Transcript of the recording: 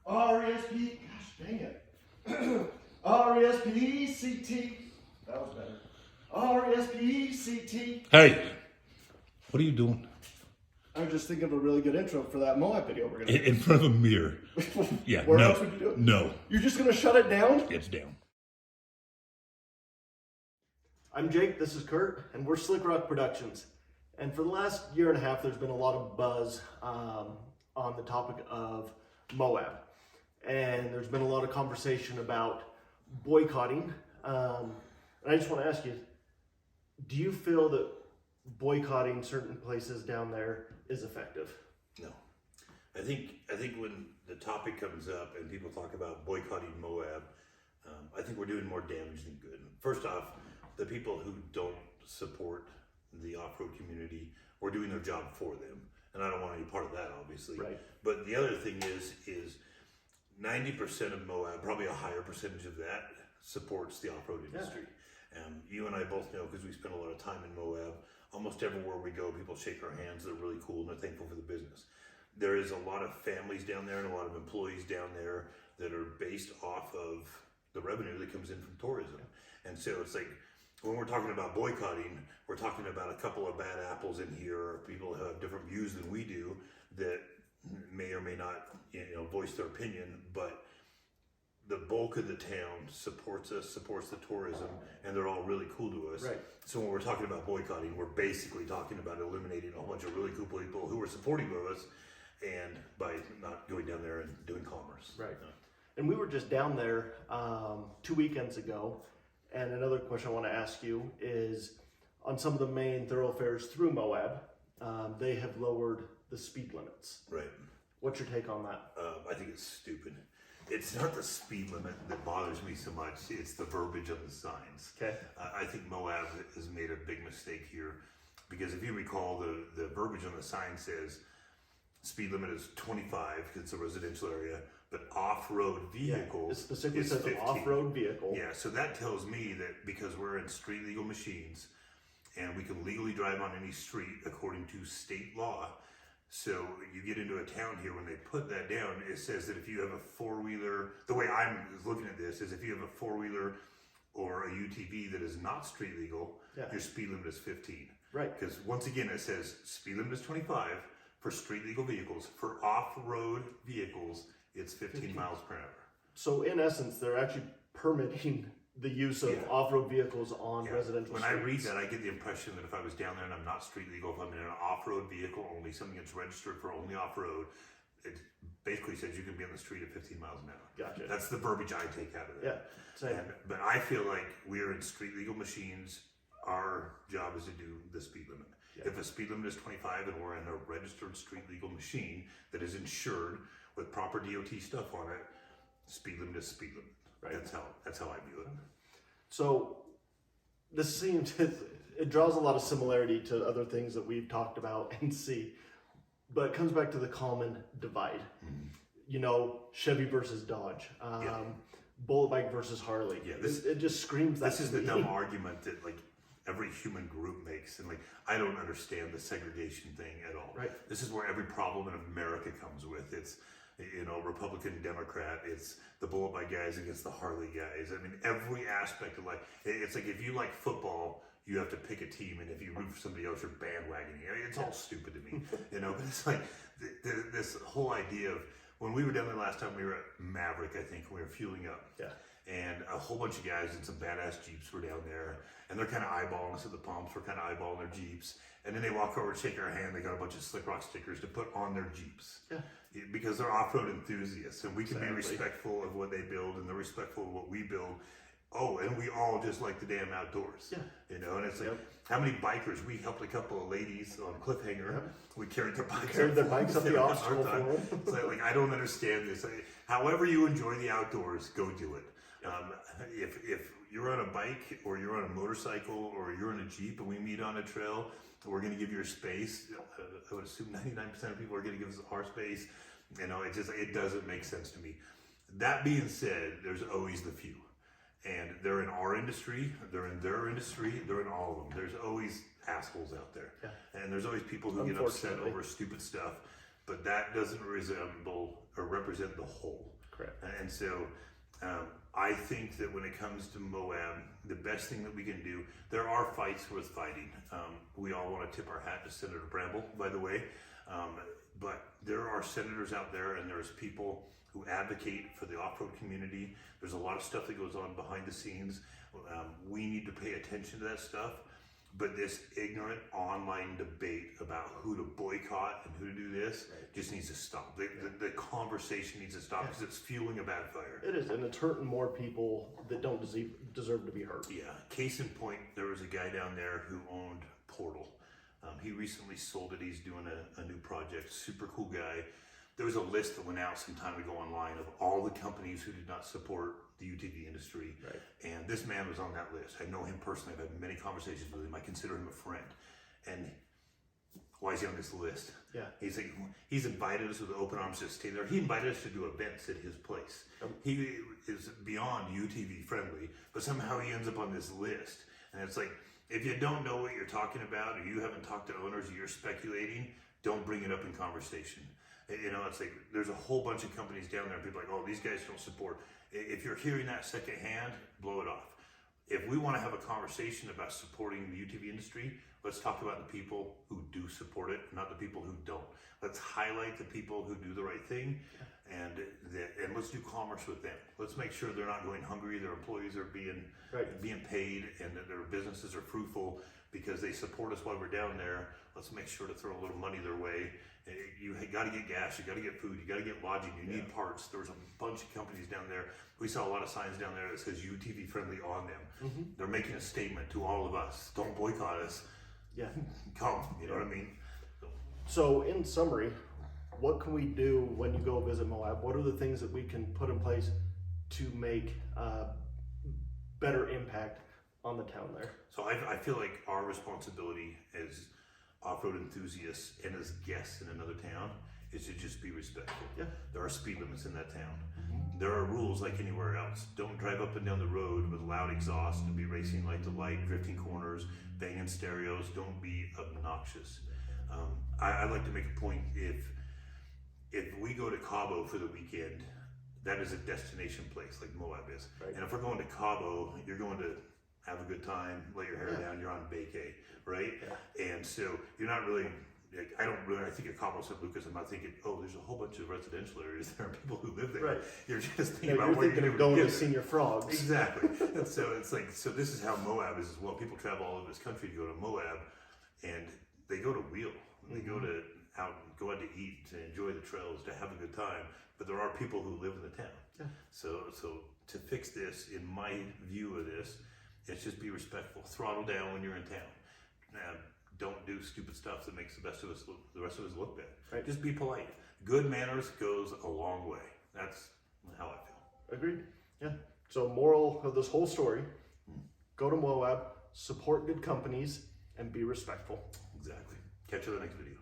R.E.S.P. Gosh dang it. R.E.S.P.E.C.T. That was better. R.E.S.P.E.C.T. Hey, what are you doing? I'm just thinking of a really good intro for that Moab video we're gonna do. In front of a mirror. Yeah, Where no, else would you do it? no. You're just gonna shut it down? It's down. I'm Jake, this is Kurt, and we're SlikRok Productions. And for the last year and a half, there's been a lot of buzz on the topic of Moab. And there's been a lot of conversation about boycotting. And I just want to ask you, do you feel that boycotting certain places down there is effective? No. I think when the topic comes up and people talk about boycotting Moab, I think we're doing more damage than good. First off, the people who don't support the off-road community, we're doing their job for them. And I don't want any part of that, obviously. Right. But the other thing is 90% of Moab, probably a higher percentage of that, supports the off-road industry. Yeah. You and I both know, because we spend a lot of time in Moab, almost everywhere we go, people shake our hands, they're really cool, and they're thankful for the business. There is a lot of families down there and a lot of employees down there that are based off of the revenue that comes in from tourism. And so it's like, when we're talking about boycotting, we're talking about a couple of bad apples in here, or people who have different views than we do that may or may not, voice their opinion, but the bulk of the town supports us, supports the tourism, and they're all really cool to us. Right. So when we're talking about boycotting, we're basically talking about eliminating a whole bunch of really cool people who are supportive of us, and by not going down there and doing commerce. Right. And we were just down there 2 weekends ago. And another question I want to ask you is, on some of the main thoroughfares through Moab, they have lowered the speed limits. Right. What's your take on that? I think it's stupid. It's not the speed limit that bothers me so much, it's the verbiage of the signs. Okay. I think Moab has made a big mistake here, because if you recall, the verbiage on the sign says speed limit is 25 because it's a residential area, but off-road vehicles it specifically says 15. an off-road vehicle. Yeah, so that tells me that because we're in street legal machines and we can legally drive on any street according to state law, so you get into a town here, when they put that down, it says that if you have a four-wheeler, the way I'm looking at this is if you have a four-wheeler or a UTV that is not street legal, your speed limit is 15. Right. Because once again, it says speed limit is 25 for street legal vehicles. For off-road vehicles, it's 15 miles per hour. So in essence, they're actually permitting the use of off-road vehicles on residential When streets. I read that, I get the impression that if I was down there and I'm not street legal, if I'm in an off-road vehicle only, something that's registered for only off-road, it basically says you can be on the street at 15 miles an hour. Gotcha. That's the verbiage I take out of it. Yeah, same. But I feel like we're in street legal machines. Our job is to do the speed limit. Yeah. If a speed limit is 25 and we're in a registered street legal machine that is insured with proper DOT stuff on it, speed limit is speed limit. Right. That's how I view it. So this seems, it draws a lot of similarity to other things that we've talked about and see, but it comes back to the common divide. Mm-hmm. Chevy versus Dodge, bullet bike versus Harley. Yeah, it just screams that. This is the dumb argument that every human group makes, and I don't understand the segregation thing at all. Right. This is where every problem in America comes with. It's Republican, Democrat, it's the bullet bike guys against the Harley guys. I mean, every aspect of life. It's like, if you like football, you have to pick a team, and if you root for somebody else, you're bandwagoning. It's all stupid to me, but it's like this whole idea of, when we were down there last time, we were at Maverick, I think, we were fueling up. Yeah. And a whole bunch of guys in some badass Jeeps were down there, and they're kind of eyeballing us at the pumps. We're kind of eyeballing their Jeeps. And then they walk over and shake our hand. They got a bunch of SlikRok stickers to put on their Jeeps. Yeah. Because they're off-road enthusiasts, and we can be respectful of what they build, and they're respectful of what we build. Oh, and we all just like the damn outdoors. Yeah. And it's like, how many bikers? We helped a couple of ladies on Cliffhanger. Yep. We carried their bikes up the obstacle for them. So I don't understand this. However you enjoy the outdoors, go do it. If you're on a bike, or you're on a motorcycle, or you're in a Jeep, and we meet on a trail, we're going to give you your space. I would assume 99% of people are going to give us our space. It doesn't make sense to me. That being said, there's always the few. And they're in our industry, they're in their industry, they're in all of them. There's always assholes out there. Yeah. And there's always people who get upset over stupid stuff. but that doesn't resemble or represent the whole. Correct. And so I think that when it comes to Moab, the best thing that we can do, there are fights worth fighting. We all want to tip our hat to Senator Bramble, by the way. But there are senators out there, and there's people who advocate for the off-road community. There's a lot of stuff that goes on behind the scenes. We need to pay attention to that stuff. But this ignorant online debate about who to boycott and who to do this just needs to stop. The conversation needs to stop because it's fueling a bad fire. It is, and it's hurting more people that don't deserve to be hurt. Yeah. Case in point, there was a guy down there who owned Portal. He recently sold it. He's doing a new project. Super cool guy. There was a list that went out some time ago online of all the companies who did not support the UTV industry. Right. And this man was on that list. I know him personally. I've had many conversations with him. I consider him a friend. And why is he on this list? Yeah. He's invited us with open arms to stay there. He invited us to do events at his place. He is beyond UTV friendly, but somehow he ends up on this list. And it's like, if you don't know what you're talking about, or you haven't talked to owners, or you're speculating, don't bring it up in conversation. You know, it's like there's a whole bunch of companies down there, and people are like, oh, these guys don't support. If you're hearing that secondhand, blow it off. If we want to have a conversation about supporting the UTV industry, let's talk about the people who do support it, not the people who don't. Let's highlight the people who do the right thing, and let's do commerce with them. Let's make sure they're not going hungry, their employees are being paid, and that their businesses are fruitful because they support us while we're down there. Let's make sure to throw a little money their way. You got to get gas, you got to get food, you got to get lodging, you need parts. There's a bunch of companies down there. We saw a lot of signs down there that says UTV friendly on them. They're making a statement to all of us. Don't boycott us. Yeah. Come, you know what I mean? So in summary, what can we do when you go visit Moab? What are the things that we can put in place to make better impact on the town there? So I feel like our responsibility as off-road enthusiasts and as guests in another town is to just be respectful. Yeah. There are speed limits in that town. There are rules like anywhere else. Don't drive up and down the road with loud exhaust and be racing light to light, drifting corners, banging stereos. Don't be obnoxious. I'd like to make a point. If we go to Cabo for the weekend, that is a destination place like Moab is. Right. And if we're going to Cabo, you're going to have a good time, let your hair down, you're on vacay, right? Yeah. And so you're not really, I think of Cabo San Lucas, I'm not thinking, oh, there's a whole bunch of residential areas there and people who live there. Right. You're just thinking you're about where thinking you're of going to there. Senior Frogs. Exactly. And so it's like, so this is how Moab is as well. People travel all over this country to go to Moab, and they go to wheel. They go out to eat, to enjoy the trails, to have a good time. But there are people who live in the town. Yeah. So to fix this, in my view of this, it's just be respectful. Throttle down when you're in town. Don't do stupid stuff that makes the rest of us look bad. Right. Just be polite. Good manners goes a long way. That's how I feel. Agreed. Yeah. So moral of this whole story, go to Moab, support good companies, and be respectful. Exactly. Catch you in the next video.